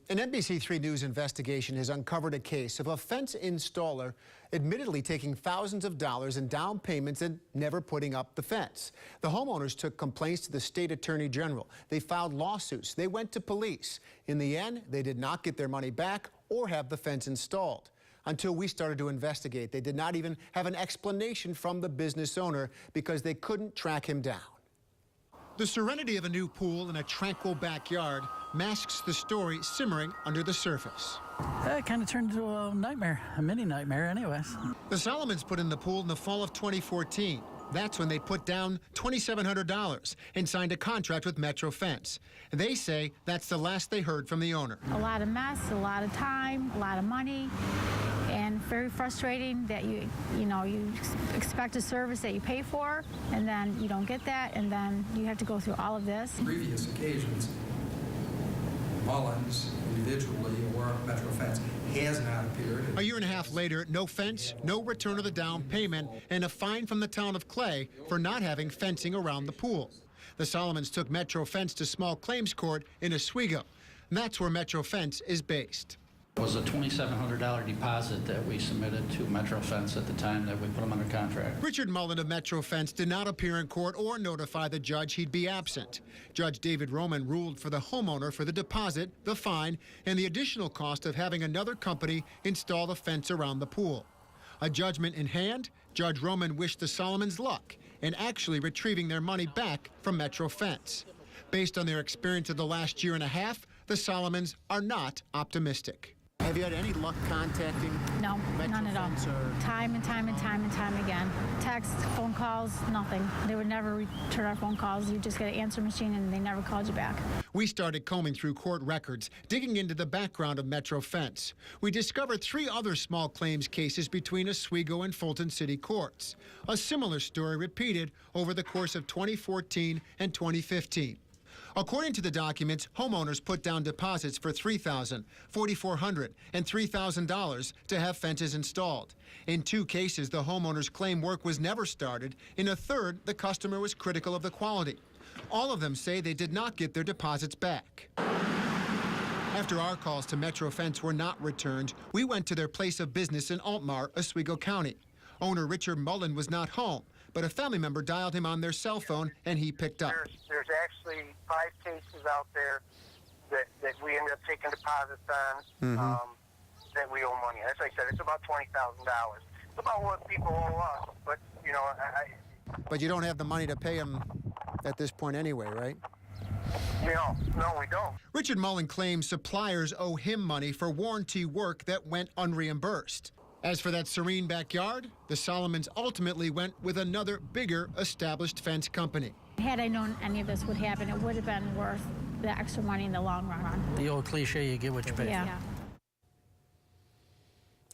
An NBC3 News investigation has uncovered a case of a fence installer admittedly taking thousands of dollars in down payments and never putting up the fence. The homeowners took complaints to the state attorney general. They filed lawsuits. They went to police. In the end, they did not get their money back or have the fence installed. Until we started to investigate, they did not even have an explanation from the business owner because they couldn't track him down. The serenity of a new pool in a tranquil backyard masks the story simmering under the surface. It kind of turned into a nightmare, a mini nightmare anyways. The Solomons put in the pool in the fall of 2014. That's when they put down $2,700 and signed a contract with Metro Fence. They say that's the last they heard from the owner. A lot of mess, a lot of time, a lot of money, and very frustrating that you expect a service that you pay for, and then you don't get that, and then you have to go through all of this. Previous occasions, Mullins individually or Metro Fence has not appeared. A year and a half later, no fence, no return of the down payment, and a fine from the town of Clay for not having fencing around the pool. The Solomons took Metro Fence to small claims court in Oswego. And that's where Metro Fence is based. It was a $2,700 deposit that we submitted to Metro Fence at the time that we put them under contract. Richard Mullen of Metro Fence did not appear in court or notify the judge he'd be absent. Judge David Roman ruled for the homeowner for the deposit, the fine, and the additional cost of having another company install the fence around the pool. A judgment in hand, Judge Roman wished the Solomons luck in actually retrieving their money back from Metro Fence. Based on their experience of the last year and a half, the Solomons are not optimistic. Have you had any luck contacting No, Metro none at all. Time and time and time and time again. Text, phone calls, nothing. They would never return our phone calls. You just get an answer machine and they never called you back. We started combing through court records, digging into the background of Metro Fence. We discovered 3 other small claims cases between Oswego and Fulton City courts. A similar story repeated over the course of 2014 and 2015. According to the documents, homeowners put down deposits for $3,000, $4,400, and $3,000 to have fences installed. In 2 cases, the homeowners claim work was never started. In a third, the customer was critical of the quality. All of them say they did not get their deposits back. After our calls to Metro Fence were not returned, we went to their place of business in Altmar, Oswego County. Owner Richard Mullen was not home, but a family member dialed him on their cell phone and he picked up. There's actually 5 cases out there that we ended up taking deposits on that we owe money. As I said, it's about $20,000. It's about what people owe us, but But you don't have the money to pay them at this point anyway, right? No, we don't. Richard Mullen claims suppliers owe him money for warranty work that went unreimbursed. As for that serene backyard, the Solomons ultimately went with another bigger established fence company. Had I known any of this would happen, it would have been worth the extra money in the long run. The old cliche, you get what you pay for. Yeah.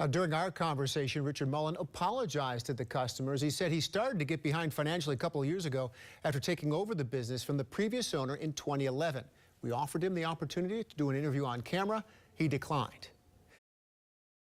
Now, during our conversation, Richard Mullen apologized to the customers. He said he started to get behind financially a couple of years ago after taking over the business from the previous owner in 2011. We offered him the opportunity to do an interview on camera. He declined.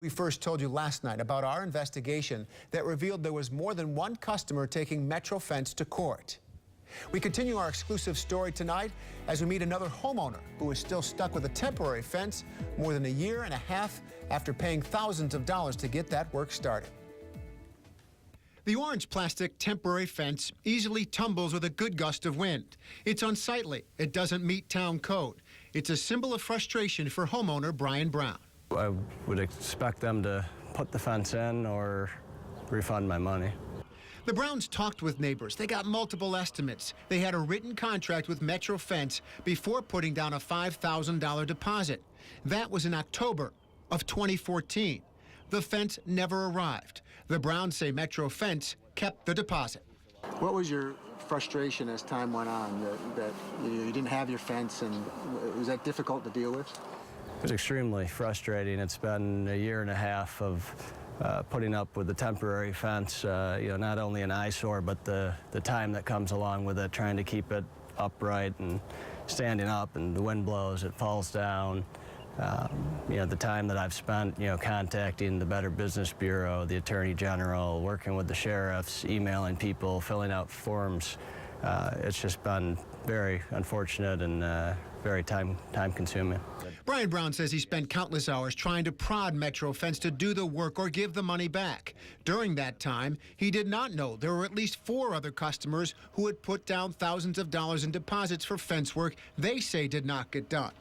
We first told you last night about our investigation that revealed there was more than one customer taking Metro Fence to court. We continue our exclusive story tonight as we meet another homeowner who is still stuck with a temporary fence more than a year and a half after paying thousands of dollars to get that work started. The orange plastic temporary fence easily tumbles with a good gust of wind. It's unsightly. It doesn't meet town code. It's a symbol of frustration for homeowner Brian Brown. I would expect them to put the fence in or refund my money. The Browns talked with neighbors. They got multiple estimates. They had a written contract with Metro Fence before putting down a $5,000 deposit. That was in October of 2014. The fence never arrived. The Browns say Metro Fence kept the deposit. What was your frustration as time went on, that you didn't have your fence, and was that difficult to deal with? It was extremely frustrating. It's been a year and a half of putting up with the temporary fence, not only an eyesore, but the time that comes along with it, trying to keep it upright and standing up, and the wind blows, it falls down. The time that I've spent, contacting the Better Business Bureau, the Attorney General, working with the sheriffs, emailing people, filling out forms, it's just been very unfortunate and very time consuming. Brian Brown says he spent countless hours trying to prod Metro Fence to do the work or give the money back. During that time, he did not know there were at least 4 other customers who had put down thousands of dollars in deposits for fence work they say did not get done.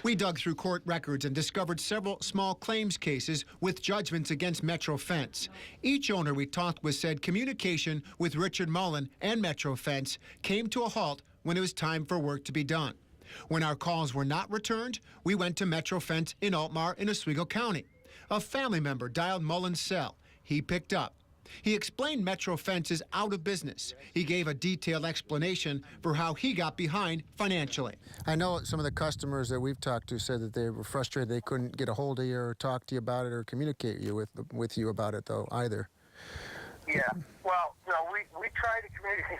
We dug through court records and discovered several small claims cases with judgments against Metro Fence. Each owner we talked with said communication with Richard Mullen and Metro Fence came to a halt when it was time for work to be done. When our calls were not returned, we went to Metro Fence in Altmar in Oswego County. A family member dialed Mullen's cell. He picked up. He explained Metro Fence is out of business. He gave a detailed explanation for how he got behind financially. I know some of the customers that we've talked to said that they were frustrated they couldn't get a hold of you or talk to you about it or communicate with you about it, though, either. Yeah. Well, no, we try to communicate.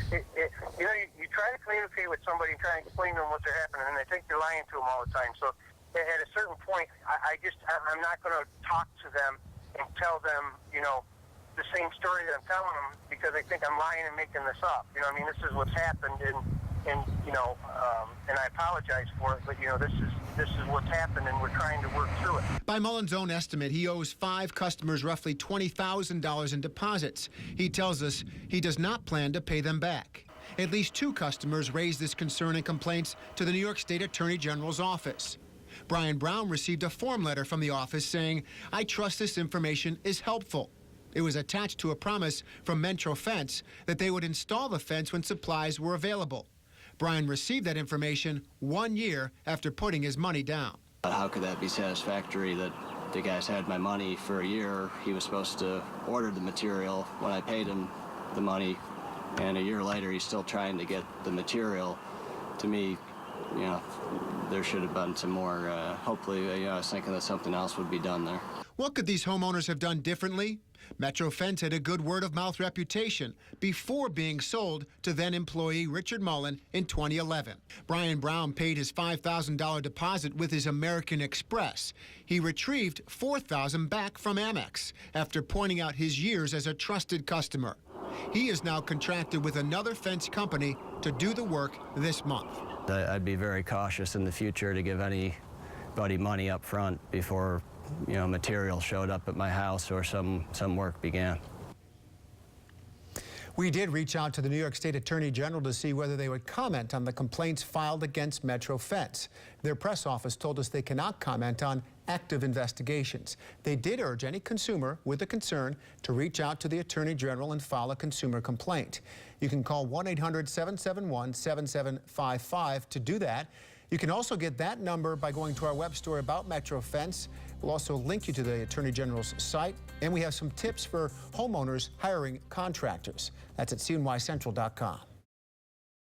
You try to communicate with somebody and try to explain to them what they're happening, and they think you're lying to them all the time. So at a certain point, I'm not going to talk to them and tell them, the same story that I'm telling them because I think I'm lying and making this up. This is what's happened, and I apologize for it, but this is what's happened, and we're trying to work through it. By Mullen's own estimate, he owes 5 customers roughly $20,000 in deposits. He tells us he does not plan to pay them back. At least 2 customers raised this concern and complaints to the New York State Attorney General's office. Brian Brown received a form letter from the office saying, "I trust this information is helpful." It was attached to a promise from Metro Fence that they would install the fence when supplies were available. Brian received that information 1 year after putting his money down. How could that be satisfactory that the guys had my money for a year? He was supposed to order the material when I paid him the money, and a year later he's still trying to get the material. To me, there should have been some more, hopefully, I was thinking that something else would be done there. What could these homeowners have done differently? Metro Fence had a good word-of-mouth reputation before being sold to then-employee Richard Mullen in 2011. Brian Brown paid his $5,000 deposit with his American Express. He retrieved $4,000 back from Amex after pointing out his years as a trusted customer. He is now contracted with another fence company to do the work this month. I'd be very cautious in the future to give anybody money up front before material showed up at my house or some work began. We did reach out to the New York State Attorney General to see whether they would comment on the complaints filed against Metro Fence. Their press office told us they cannot comment on active investigations. They did urge any consumer with a concern to reach out to the Attorney General and file a consumer complaint. You can call 1-800-771-7755 to do that. You can also get that number by going to our web story about Metro Fence. We'll also link you to the Attorney General's site, and we have some tips for homeowners hiring contractors. That's at cnycentral.com.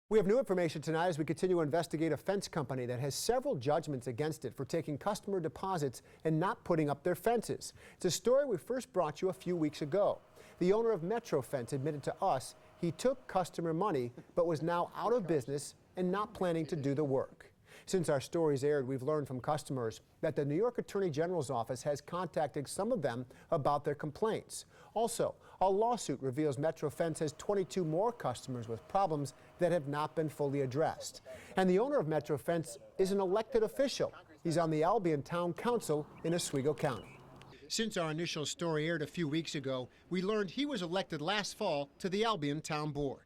We have new information tonight as we continue to investigate a fence company that has several judgments against it for taking customer deposits and not putting up their fences. It's a story we first brought you a few weeks ago. The owner of Metro Fence admitted to us he took customer money but was now out of business and not planning to do the work. Since our stories aired, we've learned from customers that the New York Attorney General's office has contacted some of them about their complaints. Also, a lawsuit reveals Metro Fence has 22 more customers with problems that have not been fully addressed. And the owner of Metro Fence is an elected official. He's on the Albion Town Council in Oswego County. Since our initial story aired a few weeks ago, we learned he was elected last fall to the Albion Town Board.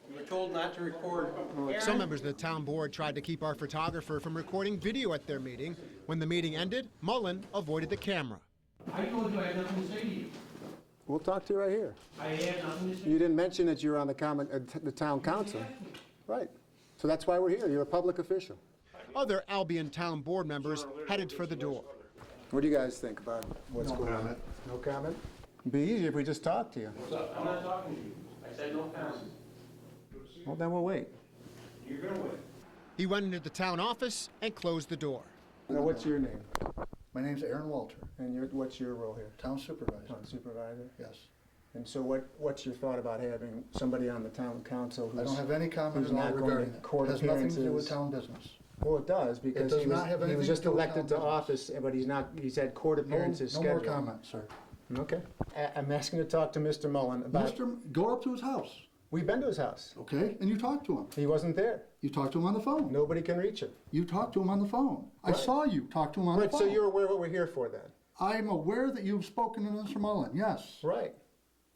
We were told not to record. Some members of the town board tried to keep our photographer from recording video at their meeting. When the meeting ended, Mullen avoided the camera. I told you I had nothing to say to you. We'll talk to you right here. I had nothing to say. You didn't mention that you're on the town council. Right. So that's why we're here. You're a public official. Other Albion Town Board members headed for the door. What do you guys think about what's going on? No comment? It'd be easier if we just talked to you. What's up? I'm not talking to you. I said no comment. Well, then we'll wait. You're going to wait. He went into the town office and closed the door. Now, what's your name? My name's Aaron Walter, And what's your role here? town supervisor. Town supervisor? Yes. And so what's your thought about having somebody on the town council who's... I don't have any comment who's at all not going regarding to it. court It has nothing to do with appearances. town business. Well, it does, because does he not have was anything just to do with elected town to office, but he's had court No, appearances no more scheduled. comment, sir. Okay. I'm asking to talk to Mr. Mullen about... Go up to his house. We've been to his house. Okay, and you talked to him. He wasn't there. You talked to him on the phone. Nobody can reach him. You talked to him on the phone. I Right. saw you talk to him on the Right, phone. so you're aware of what we're here for then? I'm aware that you've spoken to Mr. Mullen, yes. Right.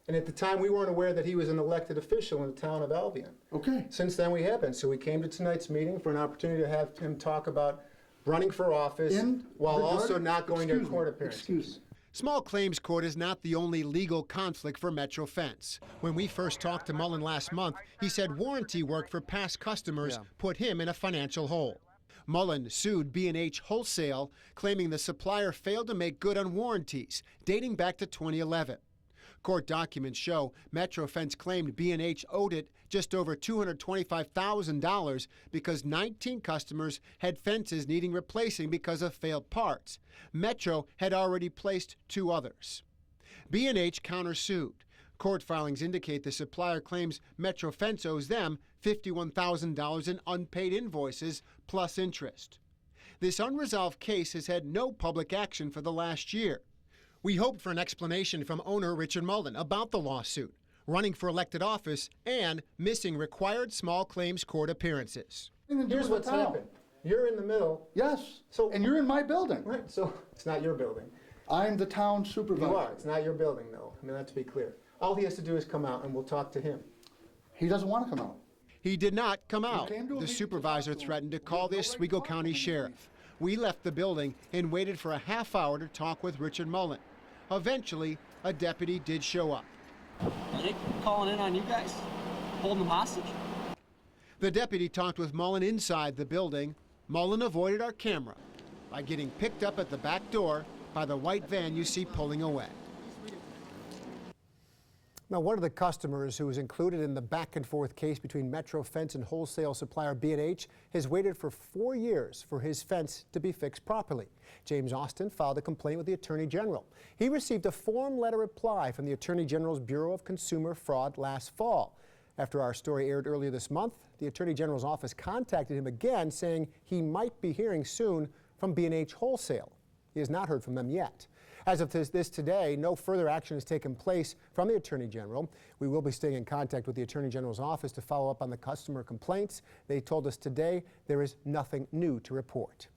And at the time, we weren't aware that he was an elected official in the town of Albion. Okay. Since then, we have been. So we came to tonight's meeting for an opportunity to have him talk about running for office while also not going to court appearances. Excuse me. Small claims court is not the only legal conflict for Metro Fence. When we first talked to Mullen last month, he said warranty work for past customers put him in a financial hole. Mullen sued B&H Wholesale, claiming the supplier failed to make good on warranties dating back to 2011. Court documents show Metro Fence claimed B&H owed it just over $225,000 because 19 customers had fences needing replacing because of failed parts. Metro had already placed 2 others. B&H countersued. Court filings indicate the supplier claims Metro Fence owes them $51,000 in unpaid invoices plus interest. This unresolved case has had no public action for the last year. We hoped for an explanation from owner Richard Mullen about the lawsuit, running for elected office, and missing required small claims court appearances. Here's what's happened. You're in the middle. Yes, So- and you're in my building. Right, so it's not your building. I'm the town supervisor. You are. It's not your building, though. I mean, that to be clear. All he has to do is come out, and we'll talk to him. He doesn't want to come out. He did not come out. came to a The meeting to supervisor talk to him. threatened to We call have no the right to Oswego talk to County him. sheriff. We left the building and waited for a half hour to talk with Richard Mullen. Eventually, a deputy did show up. Are they calling in on you guys? Holding them hostage? The deputy talked with Mullen inside the building. Mullen avoided our camera by getting picked up at the back door by the white van you see pulling away. Now, one of the customers who was included in the back-and-forth case between Metro Fence and wholesale supplier B&H has waited for 4 years for his fence to be fixed properly. James Austin filed a complaint with the Attorney General. He received a form letter reply from the Attorney General's Bureau of Consumer Fraud last fall. After our story aired earlier this month, the Attorney General's office contacted him again, saying he might be hearing soon from B&H Wholesale. He has not heard from them yet. As of this today, no further action has taken place from the Attorney General. We will be staying in contact with the Attorney General's office to follow up on the customer complaints. They told us today there is nothing new to report.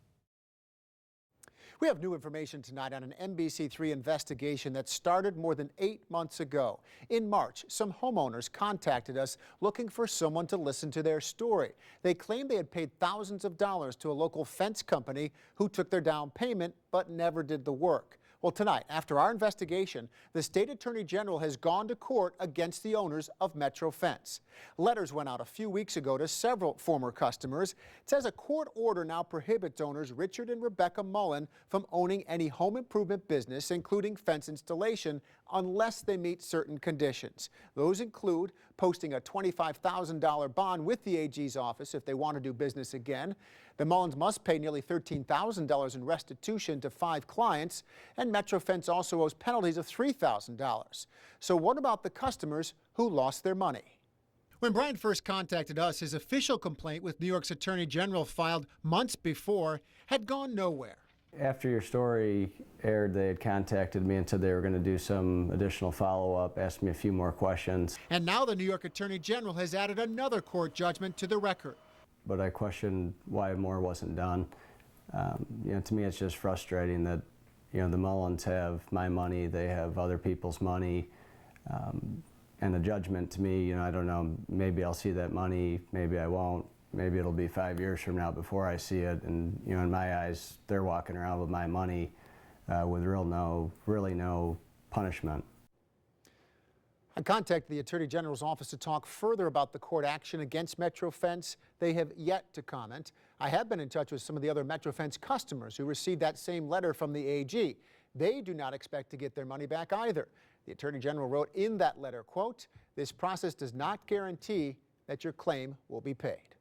We have new information tonight on an NBC3 investigation that started more than 8 months ago. In March, some homeowners contacted us looking for someone to listen to their story. They claimed they had paid thousands of dollars to a local fence company who took their down payment but never did the work. Well, tonight, after our investigation, the state attorney general has gone to court against the owners of Metro Fence. Letters went out a few weeks ago to several former customers. It says a court order now prohibits owners Richard and Rebecca Mullen from owning any home improvement business, including fence installation, unless they meet certain conditions. Those include posting a $25,000 bond with the AG's office if they want to do business again. The Mullins must pay nearly $13,000 in restitution to 5 clients, and Metro Fence also owes penalties of $3,000. So what about the customers who lost their money? When Brian first contacted us, his official complaint with New York's Attorney General filed months before had gone nowhere. After your story aired, they had contacted me and said they were going to do some additional follow-up, asked me a few more questions. And now the New York Attorney General has added another court judgment to the record. But I questioned why more wasn't done. To me, it's just frustrating that, the Mullins have my money, they have other people's money, and the judgment to me, I don't know, maybe I'll see that money, maybe I won't. Maybe it'll be 5 years from now before I see it, and in my eyes, they're walking around with my money with really no punishment. I contacted the Attorney General's office to talk further about the court action against Metro Fence. They have yet to comment. I have been in touch with some of the other Metro Fence customers who received that same letter from the AG. They do not expect to get their money back either. The Attorney General wrote in that letter, quote, "This process does not guarantee that your claim will be paid."